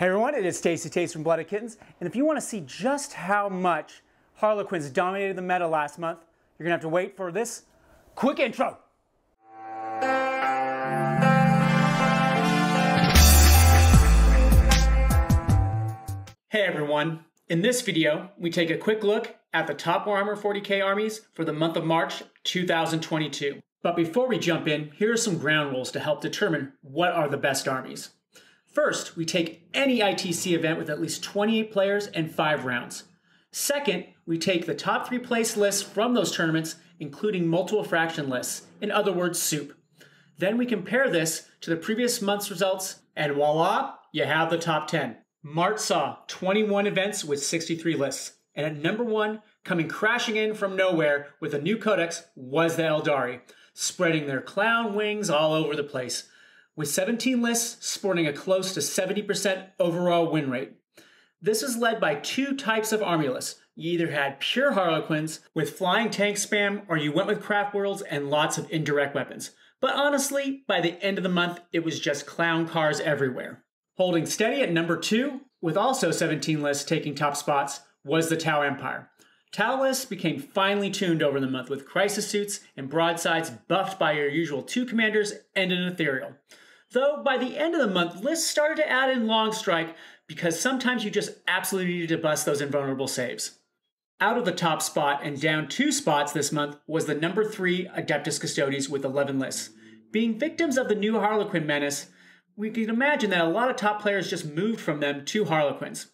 Hey everyone, it is Tasty Taste from Blood of Kittens, and if you want to see just how much Harlequins dominated the meta last month, you're going to have to wait for this quick intro. Hey everyone, in this video we take a quick look at the top Warhammer 40k armies for the month of March 2022. But before we jump in, here are some ground rules to help determine what are the best armies. First, we take any ITC event with at least 28 players and 5 rounds. Second, we take the top 3 place lists from those tournaments, including multiple fraction lists, in other words, soup. Then we compare this to the previous month's results, and voila, you have the top 10. March saw 21 events with 63 lists, and at number 1, coming crashing in from nowhere with a new codex, was the Eldari, spreading their clown wings all over the place, with 17 lists sporting a close to 70% overall win rate. This is led by 2 types of army lists. You either had pure Harlequins with flying tank spam, or you went with craft worlds and lots of indirect weapons. But honestly, by the end of the month, it was just clown cars everywhere. Holding steady at number 2, with also 17 lists taking top spots, was the Tao Empire. Tau lists became finely tuned over the month with crisis suits and broadsides buffed by your usual 2 commanders and an ethereal. Though by the end of the month, lists started to add in long strike because sometimes you just absolutely needed to bust those invulnerable saves. Out of the top spot and down 2 spots this month was the number 3 Adeptus Custodes with 11 lists. Being victims of the new Harlequin menace, we can imagine that a lot of top players just moved from them to Harlequins.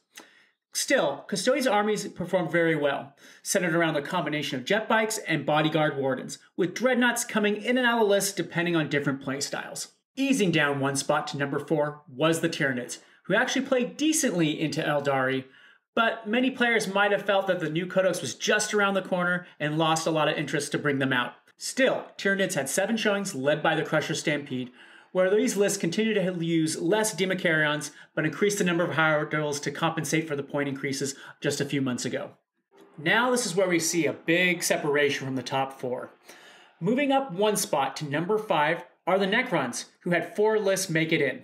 Still, Custodes armies performed very well, centered around the combination of jet bikes and bodyguard wardens, with dreadnoughts coming in and out of the list depending on different playstyles. Easing down 1 spot to number 4 was the Tyranids, who actually played decently into Eldari, but many players might have felt that the new codex was just around the corner and lost a lot of interest to bring them out. Still, Tyranids had 7 showings led by the Crusher Stampede, where these lists continue to use less DMek but increase the number of hurdles to compensate for the point increases just a few months ago. Now this is where we see a big separation from the top 4. Moving up 1 spot to number 5 are the Necrons, who had 4 lists make it in.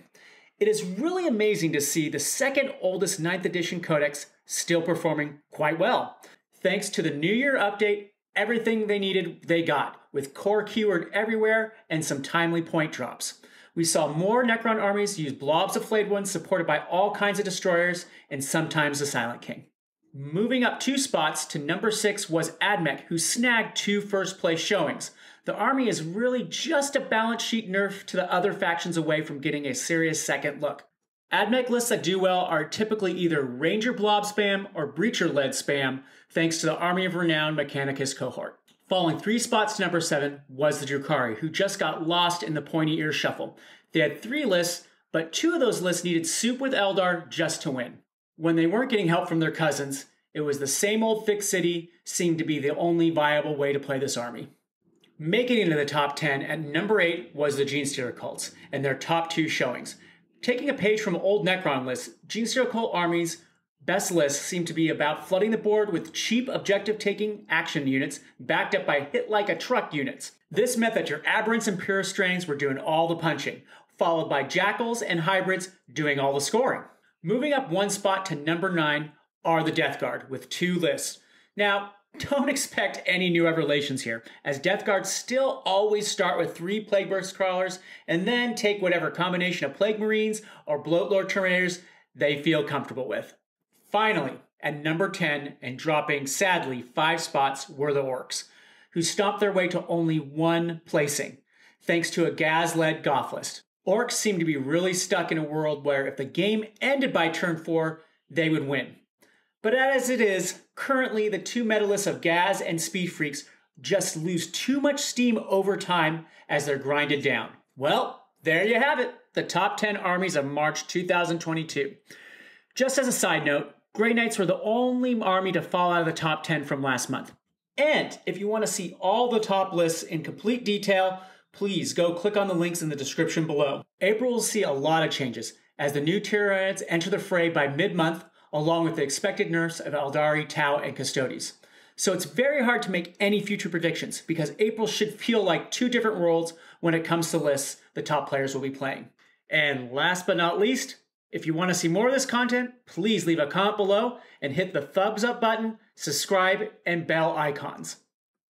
It is really amazing to see the second oldest 9th edition codex still performing quite well. Thanks to the New Year update, everything they needed they got, with core keyword everywhere and some timely point drops. We saw more Necron armies use blobs of flayed ones supported by all kinds of destroyers and sometimes the Silent King. Moving up 2 spots to number 6 was DMek, who snagged 2 first place showings. The army is really just a balance sheet nerf to the other factions away from getting a serious second look. DMek lists that do well are typically either Ranger blob spam or Breacher-led spam, thanks to the Army of Renown Mechanicus cohort. Falling 3 spots to number 7 was the Drukhari, who just got lost in the pointy ear shuffle. They had 3 lists, but 2 of those lists needed soup with Eldar just to win. When they weren't getting help from their cousins, it was the same old fixed city seemed to be the only viable way to play this army. Making it into the top 10 at number 8 was the Genestealer Cults and their top 2 showings. Taking a page from old Necron lists, Genestealer Cult armies' best lists seem to be about flooding the board with cheap objective-taking action units backed up by hit-like-a-truck units. This meant that your Aberrants and Pure Strains were doing all the punching, followed by Jackals and Hybrids doing all the scoring. Moving up 1 spot to number 9 are the Deathguard with 2 lists. Now, don't expect any new revelations here, as Deathguard still always start with 3 Plague Burst Crawlers and then take whatever combination of Plague Marines or Bloatlord Terminators they feel comfortable with. Finally, at number 10, and dropping, sadly, 5 spots, were the Orcs, who stomped their way to only 1 placing, thanks to a Gaz-led Goth list. Orcs seem to be really stuck in a world where if the game ended by turn 4, they would win. But as it is, currently the 2 meta lists of Gaz and Speed Freaks just lose too much steam over time as they're grinded down. Well, there you have it, the top 10 armies of March 2022. Just as a side note, Grey Knights were the only army to fall out of the top 10 from last month. And if you want to see all the top lists in complete detail, please go click on the links in the description below. April will see a lot of changes as the new Tyranids enter the fray by mid-month, along with the expected nerfs of Eldari, Tau, and Custodes. So it's very hard to make any future predictions because April should feel like 2 different worlds when it comes to lists the top players will be playing. And last but not least, If you want to see more of this content, please leave a comment below and hit the thumbs up button, subscribe, and bell icons.